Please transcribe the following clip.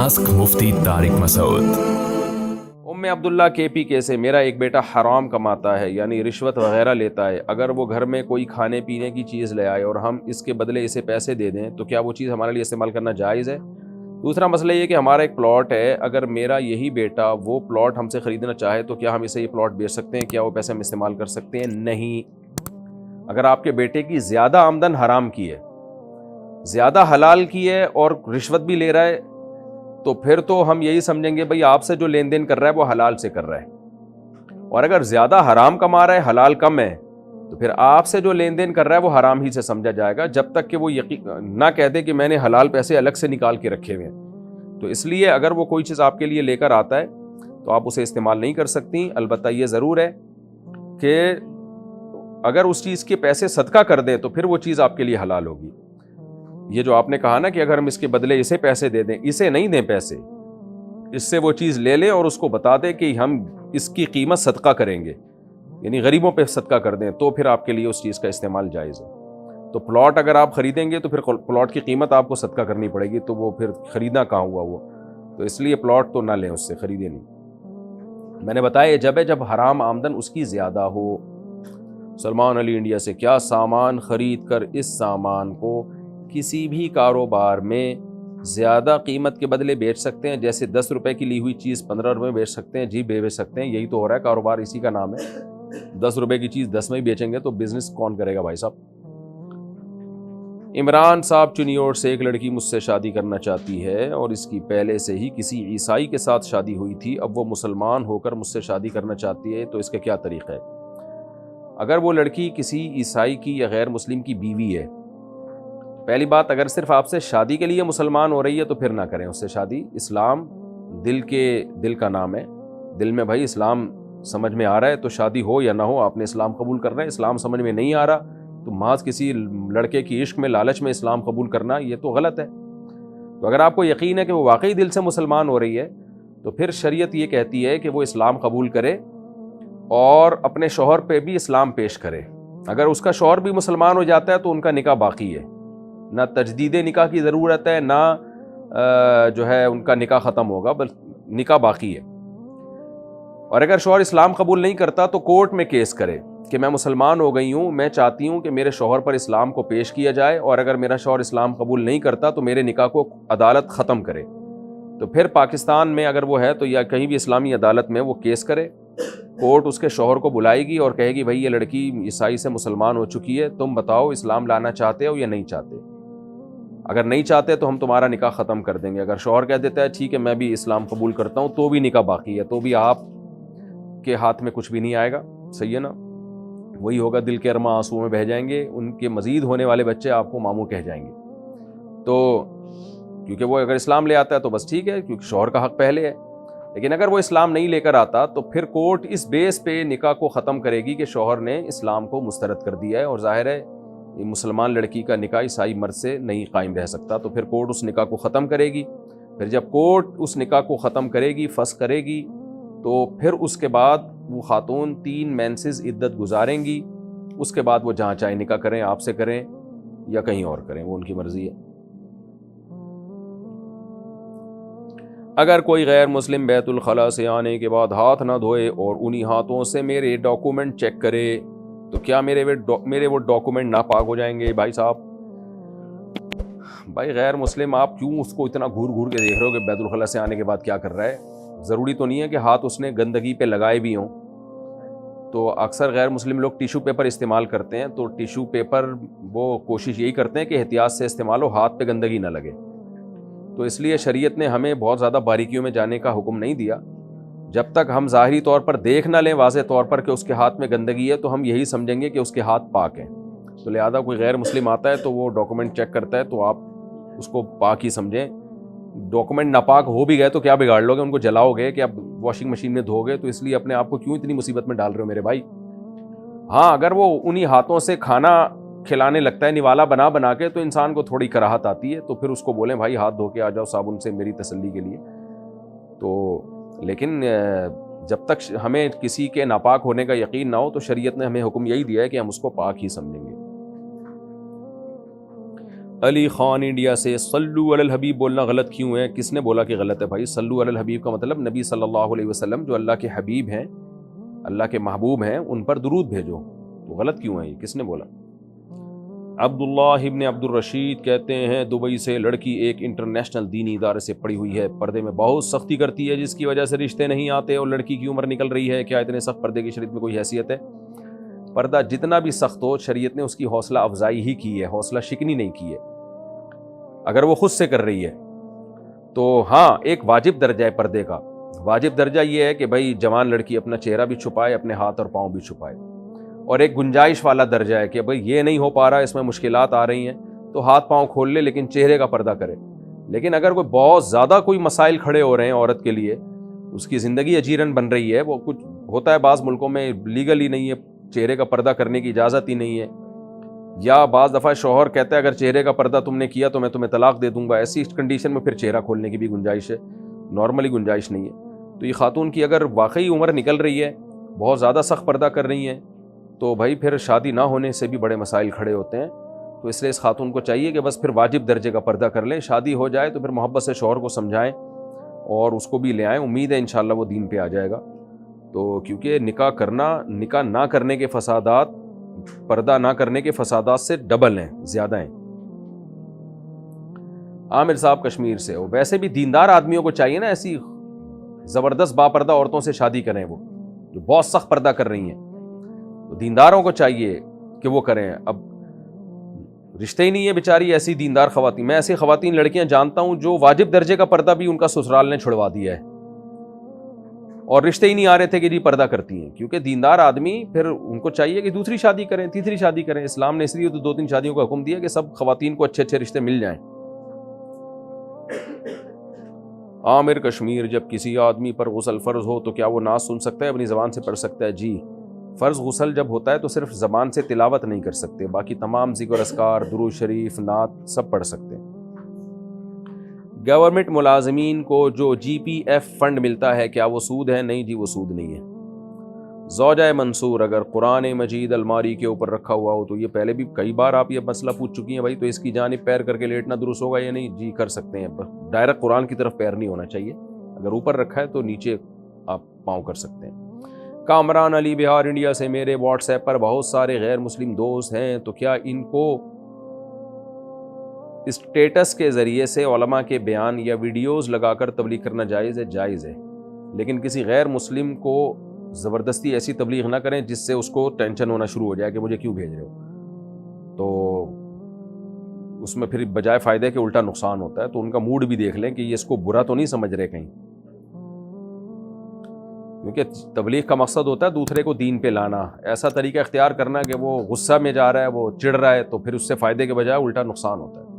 Ask मुफ्ती तारिक मसूद। उम्मे Abdullah KP कैसे, मेरा एक बेटा हराम कमाता है यानी रिश्वत वगैरह लेता है, अगर वो घर में कोई खाने पीने की चीज़ ले आए और हम इसके बदले इसे पैसे दे दें तो क्या वो चीज़ हमारे लिए इस्तेमाल करना जायज़ है? दूसरा मसला ये कि हमारा एक प्लॉट है, अगर मेरा यही बेटा वो प्लॉट हमसे ख़रीदना चाहे तो क्या हम इसे ये प्लॉट बेच सकते हैं? क्या वो पैसे हम इस्तेमाल कर सकते हैं? नहीं। अगर आपके बेटे की ज़्यादा आमदन हराम की है, ज़्यादा हलाल की है और रिश्वत भी ले रहा है, तो फिर तो हम यही समझेंगे भाई आपसे जो लेन देन कर रहा है वो हलाल से कर रहा है। और अगर ज़्यादा हराम कमा रहा है, हलाल कम है, तो फिर आपसे जो लेन देन कर रहा है वो हराम ही से समझा जाएगा, जब तक कि वो यकीन ना कह दे कि मैंने हलाल पैसे अलग से निकाल के रखे हुए हैं। तो इसलिए अगर वो कोई चीज़ आपके लिए लेकर आता है तो आप उसे इस्तेमाल नहीं कर सकती। अलबत्ता ये ज़रूर है कि अगर उस चीज़ के पैसे सदका कर दें तो फिर वो चीज़ आपके लिए हलाल होगी। ये जो आपने कहा ना कि अगर हम इसके बदले इसे पैसे दे दें, इसे नहीं दें पैसे, इससे वो चीज़ ले ले और उसको बता दे कि हम इसकी कीमत सदका करेंगे, यानी गरीबों पे सदका कर दें, तो फिर आपके लिए उस चीज़ का इस्तेमाल जायज़ है। तो प्लॉट अगर आप ख़रीदेंगे तो फिर प्लॉट की कीमत आपको सदका करनी पड़ेगी, तो वो फिर ख़रीदना कहाँ हुआ वो? तो इसलिए प्लॉट तो ना लें, उससे ख़रीदे नहीं। मैंने बताया जब हराम आमदन उसकी ज़्यादा हो। सलमान अली इंडिया से, क्या सामान ख़रीद कर इस सामान को किसी भी कारोबार में ज़्यादा कीमत के बदले बेच सकते हैं? जैसे 10 रुपए की ली हुई चीज़ 15 रुपए में बेच सकते हैं? जी बेच सकते हैं, यही तो हो रहा है, कारोबार इसी का नाम है। 10 रुपए की चीज़ 10 में ही बेचेंगे तो बिजनेस कौन करेगा भाई साहब? इमरान साहब चुनियोर से, एक लड़की मुझसे शादी करना चाहती है और इसकी पहले से ही किसी ईसाई के साथ शादी हुई थी, अब वो मुसलमान होकर मुझसे शादी करना चाहती है, तो इसका क्या तरीक़ा है? अगर वो लड़की किसी ईसाई की या गैर मुस्लिम की बीवी है, पहली बात, अगर सिर्फ आपसे शादी के लिए मुसलमान हो रही है तो फिर ना करें उससे शादी। इस्लाम दिल का नाम है, दिल में भाई इस्लाम समझ में आ रहा है तो शादी हो या ना हो, आपने इस्लाम कबूल करना है। इस्लाम समझ में नहीं आ रहा तो महज किसी लड़के की इश्क में, लालच में इस्लाम कबूल करना, ये तो गलत है। तो अगर आपको यकीन है कि वो वाकई दिल से मुसलमान हो रही है तो फिर शरीयत ये कहती है कि वो इस्लाम कबूल करे और अपने शौहर पे भी इस्लाम पेश करे। अगर उसका शौहर भी मुसलमान हो जाता है तो उनका निकाह बाकी है, ना तजदीद निकाह की ज़रूरत है, ना जो है उनका निकाह ख़त्म होगा, बस निकाह बाकी है। और अगर शौहर इस्लाम कबूल नहीं करता तो कोर्ट में केस करे कि मैं मुसलमान हो गई हूँ, मैं चाहती हूँ कि मेरे शौहर पर इस्लाम को पेश किया जाए, और अगर मेरा शौहर इस्लाम कबूल नहीं करता तो मेरे निकाह को अदालत ख़त्म करे। तो फिर पाकिस्तान में अगर वो है तो या कहीं भी इस्लामी अदालत में वो केस करे, कोर्ट उसके शौहर को बुलाएगी और कहेगी भाई ये लड़की ईसाई से मुसलमान हो चुकी है, तुम बताओ इस्लाम लाना चाहते हो या नहीं चाहते? अगर नहीं चाहते तो हम तुम्हारा निकाह ख़त्म कर देंगे। अगर शौहर कह देता है ठीक है मैं भी इस्लाम कबूल करता हूँ, तो भी निकाह बाकी है, तो भी आप के हाथ में कुछ भी नहीं आएगा। सही है ना? वही होगा, दिल के अरमा आंसुओं में बह जाएंगे, उनके मज़ीद होने वाले बच्चे आपको मामू कह जाएंगे। तो क्योंकि वो अगर इस्लाम ले आता है तो बस ठीक है, क्योंकि शौहर का हक़ पहले है। लेकिन अगर वो इस्लाम नहीं लेकर आता तो फिर कोर्ट इस बेस पे निकाह को ख़त्म करेगी कि शौहर ने इस्लाम को मुस्तरद कर दिया है, और ज़ाहिर है ये मुसलमान लड़की का निकाह ईसाई मर्द से नहीं कायम रह सकता, तो फिर कोर्ट उस निकाह को ख़त्म करेगी। फिर जब कोर्ट उस निकाह को ख़त्म करेगी, फस करेगी, तो फिर उसके बाद वो खातून 3 मेंसेस इद्दत गुजारेंगी। उसके बाद वो जहाँ चाहे निकाह करें, आपसे करें या कहीं और करें, वो उनकी मर्ज़ी है। अगर कोई गैर मुस्लिम बैतुल खला से आने के बाद हाथ ना धोए और उन्हीं हाथों से मेरे डॉक्यूमेंट चेक करे तो क्या मेरे वो डॉक्यूमेंट नापाक हो जाएंगे? भाई साहब, भाई गैर मुस्लिम आप क्यों उसको इतना घूर घूर के देख रहे हो कि बैतुल खला से आने के बाद क्या कर रहा है? ज़रूरी तो नहीं है कि हाथ उसने गंदगी पे लगाए भी हों। तो अक्सर गैर मुस्लिम लोग टिशू पेपर इस्तेमाल करते हैं, तो टिशू पेपर वो कोशिश यही करते हैं कि एहतियात से इस्तेमाल हो, हाथ पे गंदगी ना लगे। तो इसलिए शरीयत ने हमें बहुत ज़्यादा बारीकियों में जाने का हुक्म नहीं दिया। जब तक हम ज़ाहिरी तौर पर देख ना लें वाज़े तौर पर कि उसके हाथ में गंदगी है, तो हम यही समझेंगे कि उसके हाथ पाक हैं। तो लिहाजा कोई गैर मुस्लिम आता है तो वो डॉक्यूमेंट चेक करता है तो आप उसको पाक ही समझें। डॉक्यूमेंट नापाक हो भी गए तो क्या बिगाड़ लोगे? उनको जलाओगे कि आप वॉशिंग मशीन में धोगे? तो इसलिए अपने आप को क्यों इतनी मुसीबत में डाल रहे हो मेरे भाई? हाँ, अगर वो उन्हीं हाथों से खाना खिलाने लगता है निवाला बना बना के, तो इंसान को थोड़ी कराहत आती है, तो फिर उसको बोलें भाई हाथ धो के आ जाओ साबुन से मेरी तसल्ली के लिए। तो लेकिन जब तक हमें किसी के नापाक होने का यकीन ना हो तो शरीयत ने हमें हुक्म यही दिया है कि हम उसको पाक ही समझेंगे। علی خان انڈیا سے صلو علی الحبیب بولنا غلط کیوں ہے؟ کس نے بولا کہ غلط ہے بھائی؟ صلو علی الحبیب کا مطلب نبی صلی اللہ علیہ وسلم جو اللہ کے حبیب ہیں، اللہ کے محبوب ہیں، ان پر درود بھیجو. تو غلط کیوں ہے یہ؟ کس نے بولا؟ عبداللہ ابن عبد الرشید کہتے ہیں دبئی سے لڑکی ایک انٹرنیشنل دینی ادارے سے پڑھی ہوئی ہے، پردے میں بہت سختی کرتی ہے جس کی وجہ سے رشتے نہیں آتے اور لڑکی کی عمر نکل رہی ہے. کیا اتنے سخت پردے کی شریعت میں کوئی حیثیت ہے؟ پردہ جتنا بھی سخت ہو، شریعت نے اس کی حوصلہ افزائی ہی کی ہے، حوصلہ شکنی نہیں کی ہے. اگر وہ خود سے کر رہی ہے تو ہاں ایک واجب درجہ ہے پردے کا. واجب درجہ یہ ہے کہ بھائی جوان لڑکی اپنا چہرہ بھی چھپائے، اپنے ہاتھ اور پاؤں بھی چھپائے. اور ایک گنجائش والا درجہ ہے کہ بھائی یہ نہیں ہو پا رہا، اس میں مشکلات آ رہی ہیں تو ہاتھ پاؤں کھول لے لیکن چہرے کا پردہ کرے. لیکن اگر کوئی بہت زیادہ کوئی مسائل کھڑے ہو رہے ہیں عورت کے لیے، اس کی زندگی اجیرن بن رہی ہے، وہ کچھ ہوتا ہے بعض ملکوں میں لیگل ہی نہیں ہے، چہرے کا پردہ کرنے کی اجازت ہی نہیں ہے، یا بعض دفعہ شوہر کہتا ہے اگر چہرے کا پردہ تم نے کیا تو میں تمہیں طلاق دے دوں گا. ایسی کنڈیشن میں پھر چہرہ کھولنے کی بھی گنجائش ہے، نارملی گنجائش نہیں ہے. تو یہ خاتون کی اگر واقعی عمر نکل رہی ہے، بہت زیادہ سخت پردہ کر رہی ہیں، تو بھائی پھر شادی نہ ہونے سے بھی بڑے مسائل کھڑے ہوتے ہیں. تو اس لیے اس خاتون کو چاہیے کہ بس پھر واجب درجے کا پردہ کر لیں. شادی ہو جائے تو پھر محبت سے شوہر کو سمجھائیں اور اس کو بھی لے آئیں. امید ہے انشاءاللہ وہ دین پہ آ جائے گا. تو کیونکہ نکاح نہ کرنے کے فسادات پردہ نہ کرنے کے فسادات سے ڈبل ہیں، زیادہ ہیں. عامر صاحب کشمیر سے. ویسے بھی دیندار آدمیوں کو چاہیے نا ایسی زبردست باپردہ عورتوں سے شادی کریں، وہ جو بہت سخت پردہ کر رہی ہیں. تو دینداروں کو چاہیے کہ وہ کریں. اب رشتے ہی نہیں ہے بیچاری ایسی دیندار خواتین. میں ایسی خواتین لڑکیاں جانتا ہوں جو واجب درجے کا پردہ بھی ان کا سسرال نے چھڑوا دیا ہے اور رشتے ہی نہیں آ رہے تھے کہ جی پردہ کرتی ہیں. کیونکہ دیندار آدمی پھر ان کو چاہیے کہ دوسری شادی کریں، تیسری شادی کریں. اسلام نے اس لیے تو 2-3 شادیوں کا حکم دیا کہ سب خواتین کو اچھے اچھے رشتے مل جائیں. عامر کشمیر. جب کسی آدمی پر غسل فرض ہو تو کیا وہ نعت سن سکتا ہے، اپنی زبان سے پڑھ سکتا ہے؟ جی، فرض غسل جب ہوتا ہے تو صرف زبان سے تلاوت نہیں کر سکتے، باقی تمام ذکر اذکار، درود شریف، نعت سب پڑھ سکتے ہیں. گورنمنٹ ملازمین کو جو جی پی ایف فنڈ ملتا ہے کیا وہ سود ہے؟ نہیں جی، وہ سود نہیں ہے. زوجہ منصور. اگر قرآن مجید الماری کے اوپر رکھا ہوا ہو تو یہ پہلے بھی کئی بار آپ یہ مسئلہ پوچھ چکی ہیں بھائی، تو اس کی جانب پیر کر کے لیٹنا درست ہوگا یا نہیں؟ جی کر سکتے ہیں، ڈائریکٹ قرآن کی طرف پیر نہیں ہونا چاہیے. اگر اوپر رکھا ہے تو نیچے آپ پاؤں کر سکتے ہیں. کامران علی بہار انڈیا سے. میرے واٹس ایپ پر بہت سارے غیر مسلم دوست ہیں، تو کیا ان کو اسٹیٹس کے ذریعے سے علماء کے بیان یا ویڈیوز لگا کر تبلیغ کرنا جائز ہے؟ جائز ہے، لیکن کسی غیر مسلم کو زبردستی ایسی تبلیغ نہ کریں جس سے اس کو ٹینشن ہونا شروع ہو جائے کہ مجھے کیوں بھیج رہے ہو. تو اس میں پھر بجائے فائدے کے الٹا نقصان ہوتا ہے. تو ان کا موڈ بھی دیکھ لیں کہ یہ اس کو برا تو نہیں سمجھ رہے کہیں، کیونکہ تبلیغ کا مقصد ہوتا ہے دوسرے کو دین پہ لانا. ایسا طریقہ اختیار کرنا کہ وہ غصہ میں جا رہا ہے، وہ چڑھ رہا ہے، تو پھر اس سے فائدے کے بجائے الٹا نقصان ہوتا ہے.